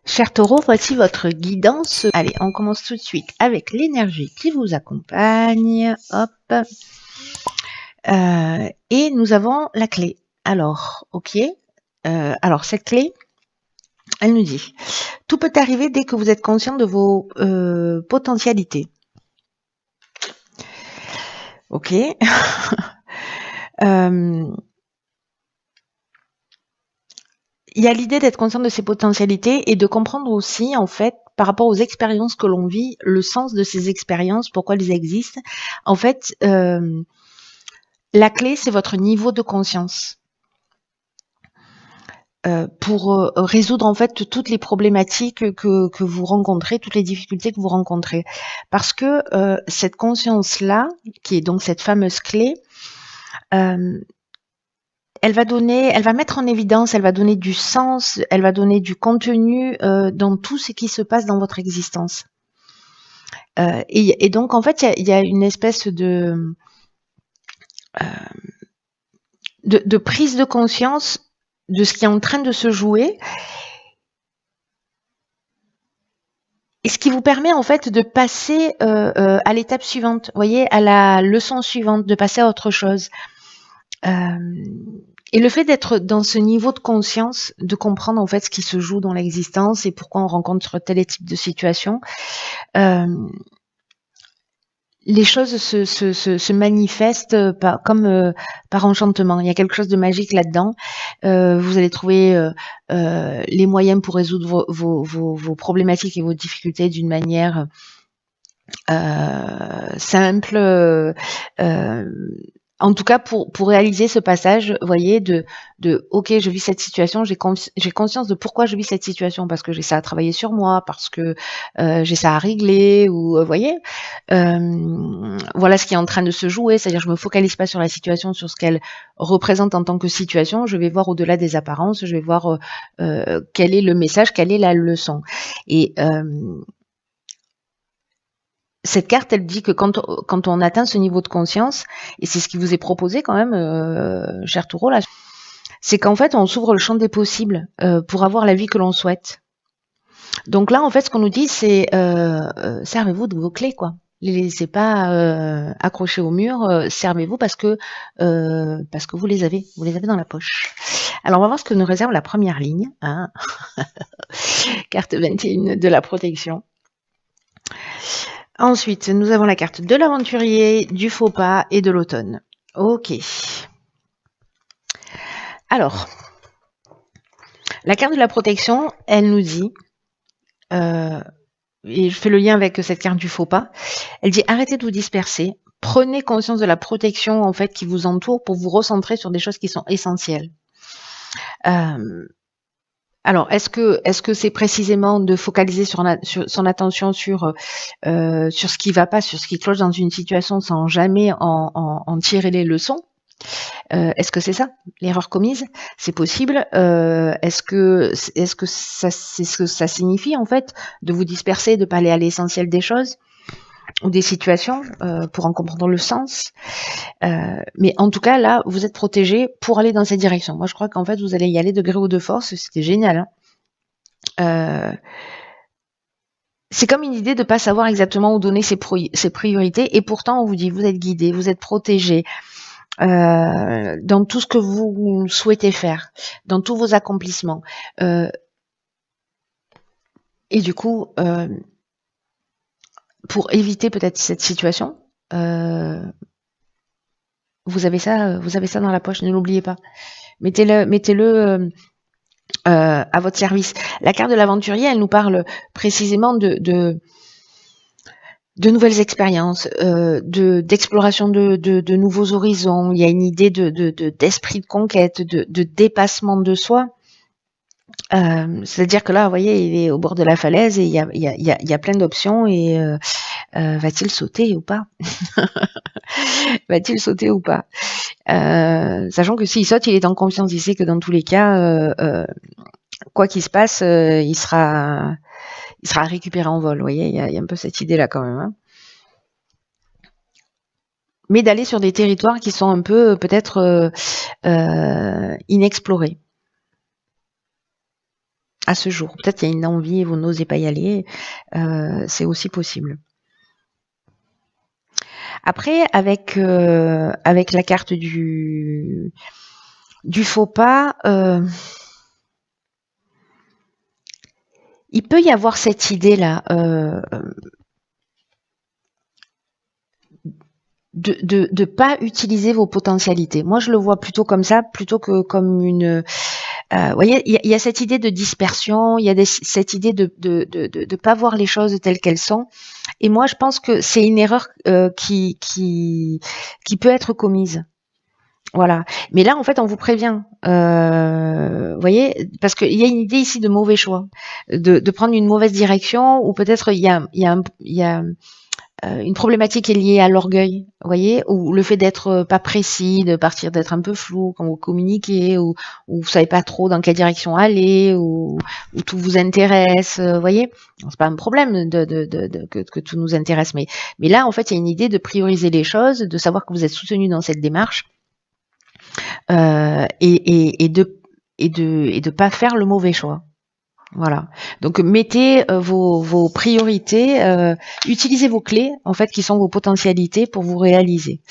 Cher Taureau, voici votre guidance. Allez, on commence tout de suite avec l'énergie qui vous accompagne. Hop. Et nous avons la clé. Alors, ok. Alors, cette clé, elle nous dit, tout peut arriver dès que vous êtes conscient de vos potentialités. Ok. Il y a l'idée d'être conscient de ses potentialités et de comprendre aussi, en fait, par rapport aux expériences que l'on vit, le sens de ces expériences, pourquoi elles existent. En fait, la clé, c'est votre niveau de conscience. Pour résoudre en fait toutes les problématiques que vous rencontrez, toutes les difficultés que vous rencontrez. Parce que cette conscience-là, qui est donc cette fameuse clé, elle va mettre en évidence, elle va donner du sens, elle va donner du contenu dans tout ce qui se passe dans votre existence. Et donc en fait, il y a une espèce de prise de conscience de ce qui est en train de se jouer, et ce qui vous permet en fait de passer à l'étape suivante, vous voyez, à la leçon suivante, de passer à autre chose. Et le fait d'être dans ce niveau de conscience, de comprendre en fait ce qui se joue dans l'existence et pourquoi on rencontre tel type de situation, les choses se manifestent comme par enchantement. Il y a quelque chose de magique là-dedans. Vous allez trouver les moyens pour résoudre vos problématiques et vos difficultés d'une manière simple. En tout cas, pour réaliser ce passage, vous voyez, de ok, je vis cette situation, j'ai conscience de pourquoi je vis cette situation, parce que j'ai ça à travailler sur moi, parce que j'ai ça à régler, ou vous voyez, voilà ce qui est en train de se jouer, c'est-à-dire je me focalise pas sur la situation, sur ce qu'elle représente en tant que situation, je vais voir au-delà des apparences, je vais voir quel est le message, quelle est la leçon. Et cette carte, elle dit que quand on atteint ce niveau de conscience, et c'est ce qui vous est proposé quand même, cher Taureau, là, c'est qu'en fait, on s'ouvre le champ des possibles pour avoir la vie que l'on souhaite. Donc là, en fait, ce qu'on nous dit, c'est servez-vous de vos clés, quoi. Les laissez pas accrochées au mur, servez-vous parce que vous les avez dans la poche. Alors, on va voir ce que nous réserve la première ligne, hein. Carte 21 de la protection. Ensuite, nous avons la carte de l'aventurier, du faux pas et de l'automne. Ok. Alors, la carte de la protection, elle nous dit, et je fais le lien avec cette carte du faux pas, elle dit arrêtez de vous disperser, prenez conscience de la protection en fait qui vous entoure pour vous recentrer sur des choses qui sont essentielles. Alors, est-ce que c'est précisément de focaliser sur son attention sur ce qui va pas, sur ce qui cloche dans une situation sans jamais en tirer les leçons? Est-ce que c'est ça l'erreur commise? C'est possible. Est-ce que ça, c'est ce que ça signifie en fait, de vous disperser, de pas aller à l'essentiel des choses ou des situations pour en comprendre le sens? Mais en tout cas, là, vous êtes protégé pour aller dans cette direction. Moi, je crois qu'en fait, vous allez y aller de gré ou de force. C'était génial. Hein. C'est comme une idée de ne pas savoir exactement où donner ses priorités, et pourtant, on vous dit, vous êtes guidé, vous êtes protégé dans tout ce que vous souhaitez faire, dans tous vos accomplissements. Et du coup, pour éviter peut-être cette situation, vous avez ça dans la poche, ne l'oubliez pas. Mettez-le à votre service. La carte de l'aventurier, elle nous parle précisément de nouvelles expériences, d'exploration de nouveaux horizons. Il y a une idée d'esprit de conquête, de dépassement de soi. C'est-à-dire que là, vous voyez, il est au bord de la falaise et il y a plein d'options, et va-t-il sauter ou pas? Va-t-il sauter ou pas? Sachant que s'il saute, il est en confiance, il sait que dans tous les cas, quoi qu'il se passe, il sera récupéré en vol. Vous voyez, il y a un peu cette idée-là quand même. Hein. Mais d'aller sur des territoires qui sont un peu peut-être inexplorés. à ce jour. Peut-être qu'il y a une envie et vous n'osez pas y aller, c'est aussi possible. Après, avec la carte du faux pas, il peut y avoir cette idée-là de pas utiliser vos potentialités. Moi, je le vois plutôt comme ça, plutôt que comme une. Vous voyez, il y a cette idée de dispersion, il y a cette idée de pas voir les choses telles qu'elles sont. Et moi, je pense que c'est une erreur qui peut être commise. Voilà. Mais là, en fait, on vous prévient. Vous voyez, parce qu'il y a une idée ici de mauvais choix, de prendre une mauvaise direction, ou peut-être il y a une problématique est liée à l'orgueil, vous voyez, ou le fait d'être pas précis, de partir d'être un peu flou quand vous communiquez, ou vous savez pas trop dans quelle direction aller, ou tout vous intéresse, vous voyez. C'est pas un problème que tout nous intéresse, mais là, en fait, il y a une idée de prioriser les choses, de savoir que vous êtes soutenu dans cette démarche, et de pas faire le mauvais choix. Voilà. Donc mettez vos priorités, utilisez vos clés en fait qui sont vos potentialités pour vous réaliser.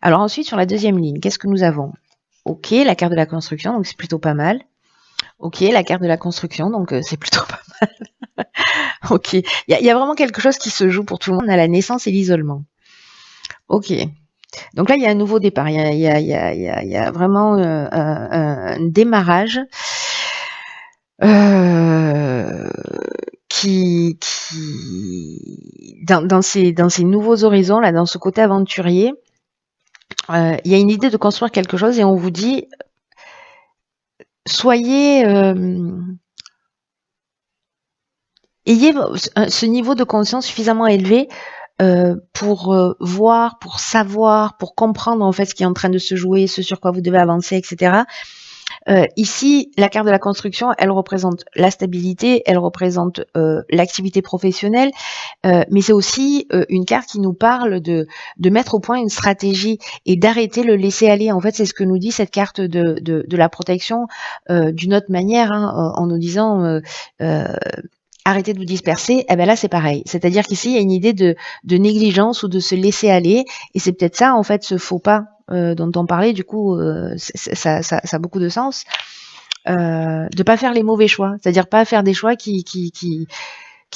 Alors ensuite sur la deuxième ligne, qu'est-ce que nous avons? Ok, la carte de la construction, donc c'est plutôt pas mal. Ok, la carte de la construction, donc c'est plutôt pas mal. Ok, il y a vraiment quelque chose qui se joue pour tout le monde à la naissance et l'isolement. Ok. Donc là, il y a un nouveau départ, il y a vraiment un démarrage qui dans ces nouveaux horizons, là, dans ce côté aventurier, il y a une idée de construire quelque chose et on vous dit soyez ayez ce niveau de conscience suffisamment élevé pour voir, pour savoir, pour comprendre en fait ce qui est en train de se jouer, ce sur quoi vous devez avancer, etc. Ici, la carte de la construction, elle représente la stabilité, elle représente l'activité professionnelle, mais c'est aussi une carte qui nous parle de mettre au point une stratégie et d'arrêter le laisser aller. En fait, c'est ce que nous dit cette carte de la protection d'une autre manière, hein, en nous disant arrêtez de vous disperser. Eh ben là, c'est pareil. C'est-à-dire qu'ici, il y a une idée de négligence ou de se laisser aller, et c'est peut-être ça, en fait, ce faux pas dont on parlait. Du coup, ça a beaucoup de sens. De pas faire les mauvais choix, c'est-à-dire pas faire des choix qui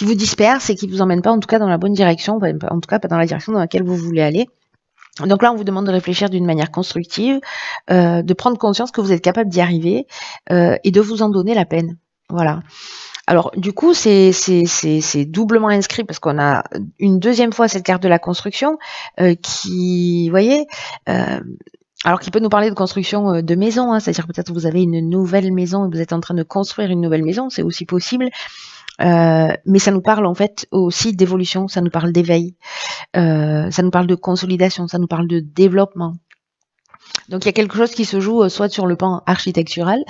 vous dispersent et qui vous emmènent pas, en tout cas, dans la bonne direction, en tout cas pas dans la direction dans laquelle vous voulez aller. Donc là, on vous demande de réfléchir d'une manière constructive, de prendre conscience que vous êtes capable d'y arriver et de vous en donner la peine. Voilà. Alors du coup, c'est doublement inscrit parce qu'on a une deuxième fois cette carte de la construction qui, vous voyez, alors qui peut nous parler de construction de maison, hein, c'est-à-dire peut-être que vous avez une nouvelle maison et vous êtes en train de construire une nouvelle maison, c'est aussi possible. Mais ça nous parle en fait aussi d'évolution, ça nous parle d'éveil, ça nous parle de consolidation, ça nous parle de développement. Donc il y a quelque chose qui se joue soit sur le plan architectural,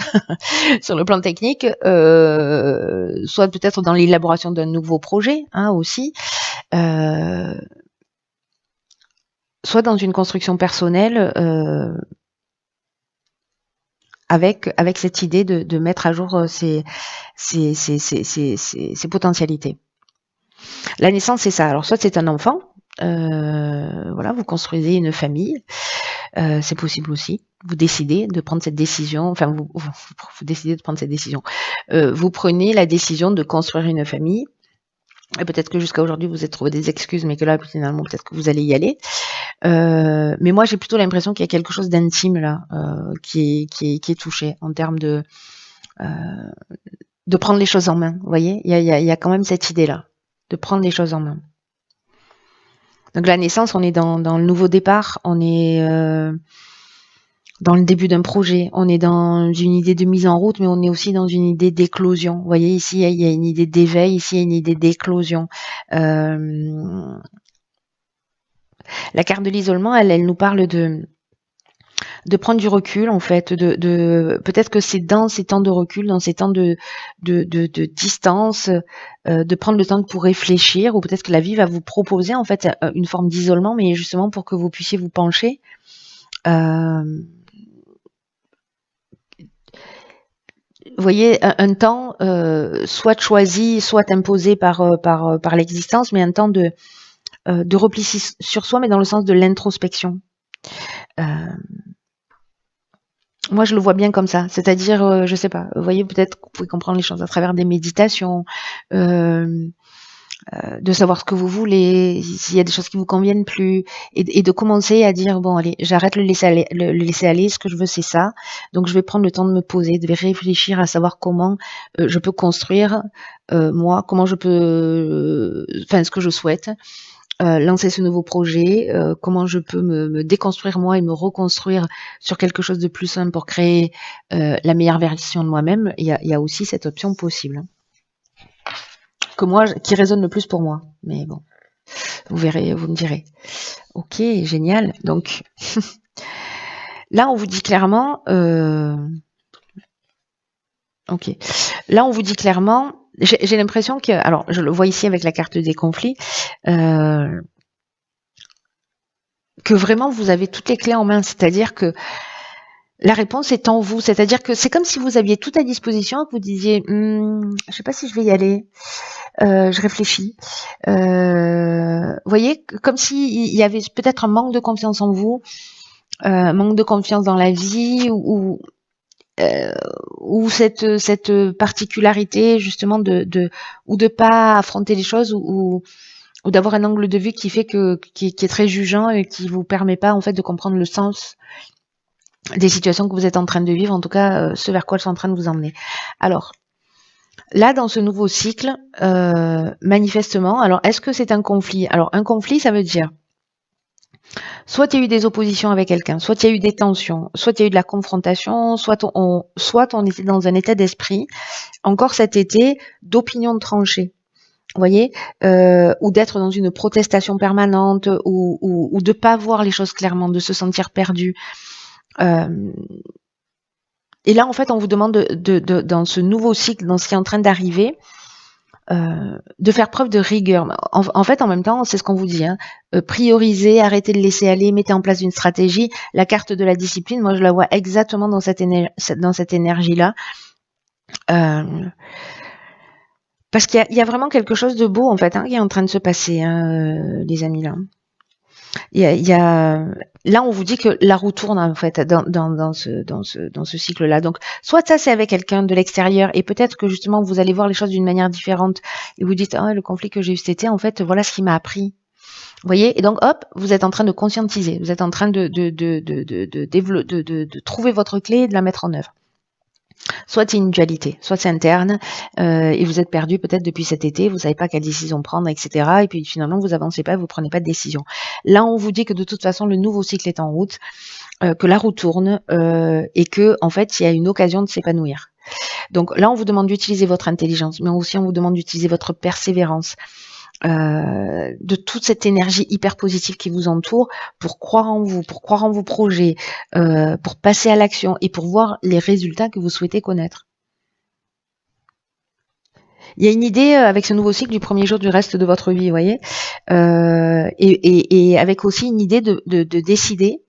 sur le plan technique, soit peut-être dans l'élaboration d'un nouveau projet, hein, aussi, soit dans une construction personnelle avec cette idée de mettre à jour ses potentialités. La naissance, c'est ça. Alors soit c'est un enfant, voilà, vous construisez une famille. C'est possible aussi. Vous décidez de prendre cette décision, enfin vous décidez de prendre cette décision. Vous prenez la décision de construire une famille. Et peut-être que jusqu'à aujourd'hui vous êtes trouvé des excuses, mais que là finalement peut-être que vous allez y aller. Mais moi j'ai plutôt l'impression qu'il y a quelque chose d'intime là qui est touché en termes de prendre les choses en main. Vous voyez, il y a quand même cette idée là de prendre les choses en main. Donc la naissance, on est dans le nouveau départ, on est dans le début d'un projet, on est dans une idée de mise en route, mais on est aussi dans une idée d'éclosion. Vous voyez, ici, il y a une idée d'éveil, ici, il y a une idée d'éclosion. La carte de l'isolement, elle nous parle de prendre du recul, en fait, peut-être que c'est dans ces temps de recul, dans ces temps de distance, de prendre le temps pour réfléchir, ou peut-être que la vie va vous proposer, en fait, une forme d'isolement, mais justement pour que vous puissiez vous pencher. vous voyez, un temps soit choisi, soit imposé par l'existence, mais un temps de repli sur soi, mais dans le sens de l'introspection. Moi, je le vois bien comme ça, c'est-à-dire, je sais pas, vous voyez, peut-être que vous pouvez comprendre les choses à travers des méditations, de savoir ce que vous voulez, s'il y a des choses qui vous conviennent plus, et de commencer à dire bon allez, j'arrête le laisser aller, ce que je veux c'est ça, donc je vais prendre le temps de me poser, de réfléchir à savoir comment je peux construire moi, comment je peux, enfin ce que je souhaite. Lancer ce nouveau projet, comment je peux me déconstruire moi et me reconstruire sur quelque chose de plus simple pour créer la meilleure version de moi-même. Il y a aussi cette option possible que moi qui résonne le plus pour moi. Mais bon, vous verrez, vous me direz. Ok, génial. Donc là, on vous dit clairement. Ok. Là, on vous dit clairement. J'ai l'impression que, alors, je le vois ici avec la carte des conflits. Que vraiment vous avez toutes les clés en main, c'est-à-dire que la réponse est en vous, c'est-à-dire que c'est comme si vous aviez tout à disposition et que vous disiez je sais pas si je vais y aller, je réfléchis. Vous voyez, comme s'il y avait peut-être un manque de confiance en vous, un manque de confiance dans la vie ou cette particularité justement ou de pas affronter les choses ou d'avoir un angle de vue qui fait qui est très jugeant et qui vous permet pas en fait de comprendre le sens des situations que vous êtes en train de vivre, en tout cas ce vers quoi elles sont en train de vous emmener. Alors là, dans ce nouveau cycle, manifestement, alors est-ce que c'est un conflit? Alors un conflit, ça veut dire soit il y a eu des oppositions avec quelqu'un, soit il y a eu des tensions, soit il y a eu de la confrontation, soit on était dans un état d'esprit, encore cet été, d'opinion tranchée. Vous voyez, ou d'être dans une protestation permanente, ou de pas voir les choses clairement, de se sentir perdu. Et là, en fait, on vous demande dans ce nouveau cycle, dans ce qui est en train d'arriver, de faire preuve de rigueur. En fait, en même temps, c'est ce qu'on vous dit. Priorisez, arrêtez de laisser aller, mettez en place une stratégie. La carte de la discipline, moi, je la vois exactement dans cette énergie-là. Parce qu'il y a vraiment quelque chose de beau, en fait, qui est en train de se passer, les amis, là. Là, on vous dit que la roue tourne en fait dans ce cycle-là. Donc, soit ça c'est avec quelqu'un de l'extérieur et peut-être que justement vous allez voir les choses d'une manière différente et vous dites le conflit que j'ai eu cet été, en fait, voilà ce qui m'a appris. Vous voyez, et donc hop, vous êtes en train de conscientiser, vous êtes en train de trouver votre clé et de la mettre en œuvre. Soit c'est une dualité, soit c'est interne, et vous êtes perdu peut-être depuis cet été, vous savez pas quelle décision prendre, etc. Et puis finalement vous avancez pas, vous prenez pas de décision. Là, on vous dit que de toute façon le nouveau cycle est en route, que la roue tourne, et que en fait il y a une occasion de s'épanouir. Donc là, on vous demande d'utiliser votre intelligence, mais aussi on vous demande d'utiliser votre persévérance. De toute cette énergie hyper positive qui vous entoure pour croire en vous, pour croire en vos projets, pour passer à l'action et pour voir les résultats que vous souhaitez connaître. Il y a une idée avec ce nouveau cycle du premier jour du reste de votre vie, vous voyez, et avec aussi une idée de décider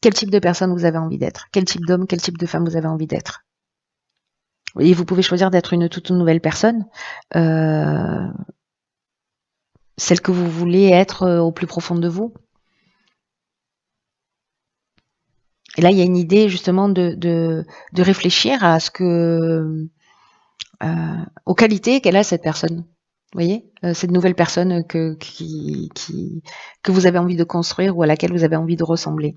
quel type de personne vous avez envie d'être, quel type d'homme, quel type de femme vous avez envie d'être. Et vous pouvez choisir d'être une toute nouvelle personne, celle que vous voulez être au plus profond de vous. Et là, il y a une idée justement de réfléchir à ce que aux qualités qu'elle a cette personne. Vous voyez, cette nouvelle personne que vous avez envie de construire ou à laquelle vous avez envie de ressembler.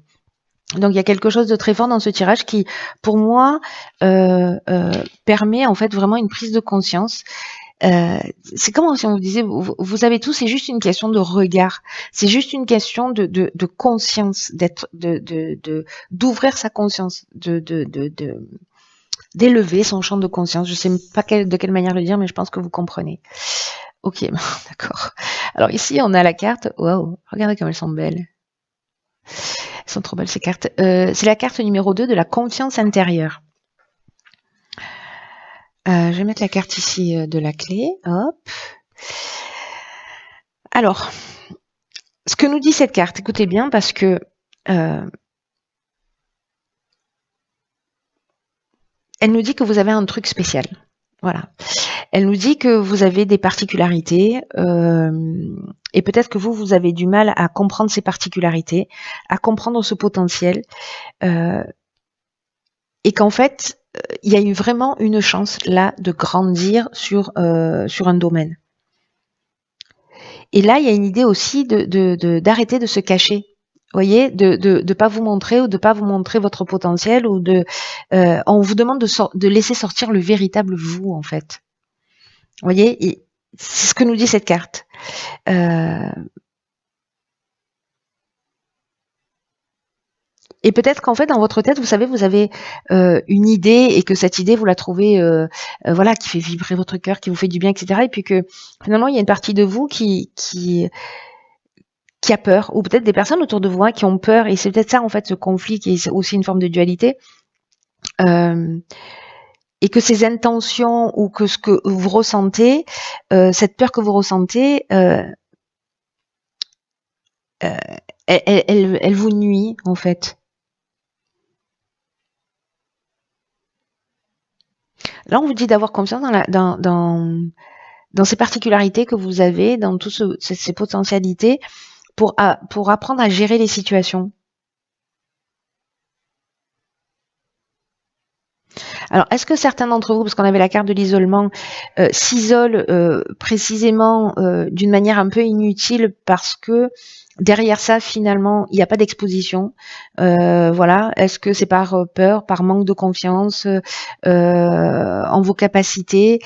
Donc il y a quelque chose de très fort dans ce tirage qui, pour moi, permet en fait vraiment une prise de conscience. C'est comme si on vous disait, vous avez tout, c'est juste une question de regard, c'est juste une question de conscience, d'ouvrir sa conscience, d'élever son champ de conscience. Je sais pas de quelle manière le dire, mais je pense que vous comprenez. Ok, d'accord. Alors ici, on a la carte. Waouh, regardez comme elles sont belles. Elles sont trop belles ces cartes. C'est la carte numéro 2 de la confiance intérieure. Je vais mettre la carte ici de la clé. Hop. Alors, ce que nous dit cette carte, écoutez bien parce que elle nous dit que vous avez un truc spécial. Voilà. Elle nous dit que vous avez des particularités et peut-être que vous avez du mal à comprendre ces particularités, à comprendre ce potentiel et qu'en fait, il y a eu vraiment une chance là de grandir sur un domaine. Et là, il y a une idée aussi d'arrêter de se cacher. Vous voyez, de pas vous montrer ou de pas vous montrer votre potentiel ou on vous demande de laisser sortir le véritable vous en fait. Vous voyez, c'est ce que nous dit cette carte. Et peut-être qu'en fait, dans votre tête, vous savez, vous avez une idée et que cette idée, vous la trouvez, voilà, qui fait vibrer votre cœur, qui vous fait du bien, etc. Et puis que finalement, il y a une partie de vous qui a peur, ou peut-être des personnes autour de vous qui ont peur. Et c'est peut-être ça, en fait, ce conflit qui est aussi une forme de dualité. Et que ces intentions ou que ce que vous ressentez, cette peur que vous ressentez, elle vous nuit, en fait. Là, on vous dit d'avoir confiance dans ces particularités que vous avez, dans toutes ces potentialités, pour apprendre à gérer les situations. Alors, est-ce que certains d'entre vous, parce qu'on avait la carte de l'isolement, s'isolent précisément d'une manière un peu inutile parce que derrière ça, finalement, il n'y a pas d'exposition. Voilà. Est-ce que c'est par peur, par manque de confiance en vos capacités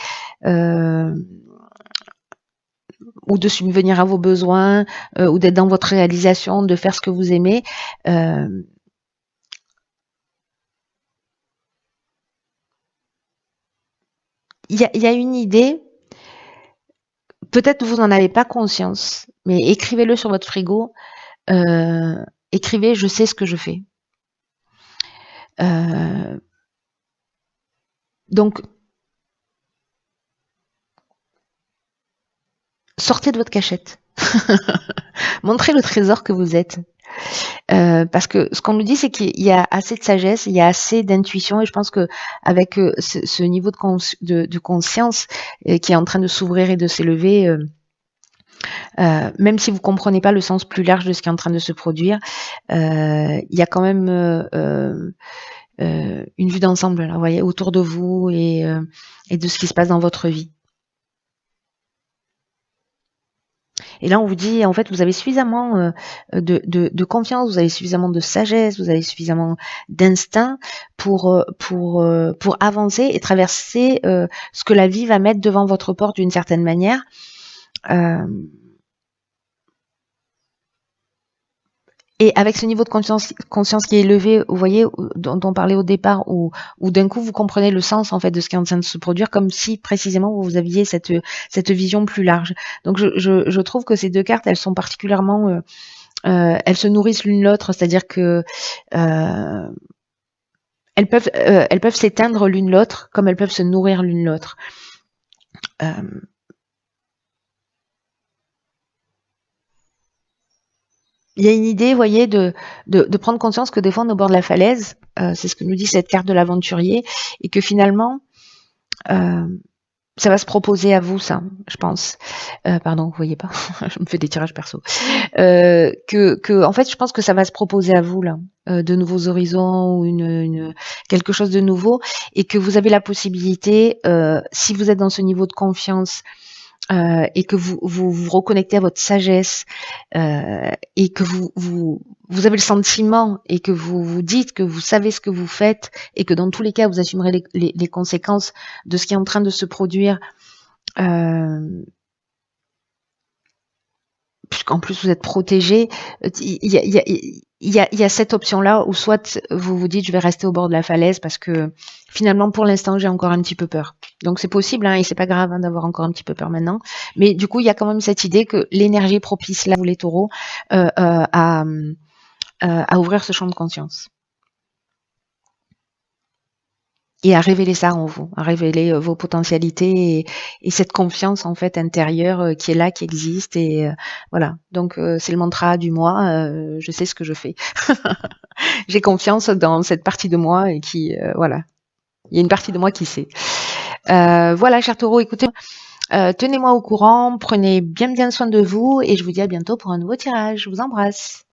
ou de subvenir à vos besoins ou d'être dans votre réalisation, de faire ce que vous aimez il y a une idée, peut-être que vous n'en avez pas conscience, mais écrivez-le sur votre frigo. Écrivez « Je sais ce que je fais ». Donc, sortez de votre cachette. Montrez le trésor que vous êtes. Parce que ce qu'on nous dit, c'est qu'il y a assez de sagesse, il y a assez d'intuition, et je pense que avec ce niveau de conscience qui est en train de s'ouvrir et de s'élever, même si vous comprenez pas le sens plus large de ce qui est en train de se produire, il y a quand même une vue d'ensemble, là, vous voyez, autour de vous et de ce qui se passe dans votre vie. Et là, on vous dit, en fait, vous avez suffisamment de confiance, vous avez suffisamment de sagesse, vous avez suffisamment d'instinct pour avancer et traverser ce que la vie va mettre devant votre porte d'une certaine manière. Et avec ce niveau de conscience qui est élevé, vous voyez, dont on parlait au départ, où d'un coup vous comprenez le sens en fait de ce qui est en train de se produire, comme si précisément vous aviez cette vision plus large. Donc je trouve que ces deux cartes, elles sont particulièrement, elles se nourrissent l'une l'autre, c'est-à-dire que elles peuvent s'éteindre l'une l'autre, comme elles peuvent se nourrir l'une l'autre. Il y a une idée, vous voyez, de prendre conscience que des fois on est au bord de la falaise, c'est ce que nous dit cette carte de l'aventurier, et que finalement, ça va se proposer à vous, ça, je pense. Pardon, vous voyez pas, je me fais des tirages perso. En fait, je pense que ça va se proposer à vous, là, de nouveaux horizons ou quelque chose de nouveau, et que vous avez la possibilité, si vous êtes dans ce niveau de confiance, et que vous reconnectez à votre sagesse et que vous avez le sentiment et que vous vous dites que vous savez ce que vous faites et que dans tous les cas vous assumerez les conséquences de ce qui est en train de se produire, puisqu'en plus vous êtes protégé, il y a cette option-là où soit vous vous dites je vais rester au bord de la falaise parce que finalement pour l'instant j'ai encore un petit peu peur. Donc c'est possible et c'est pas grave d'avoir encore un petit peu peur maintenant. Mais du coup il y a quand même cette idée que l'énergie propice là, vous les taureaux, à ouvrir ce champ de conscience. Et à révéler ça en vous, à révéler vos potentialités et cette confiance en fait intérieure qui est là, qui existe et voilà. Donc c'est le mantra du mois. Je sais ce que je fais. J'ai confiance dans cette partie de moi et qui voilà. Il y a une partie de moi qui sait. Voilà, cher taureau, écoutez, tenez-moi au courant, prenez bien soin de vous et je vous dis à bientôt pour un nouveau tirage. Je vous embrasse.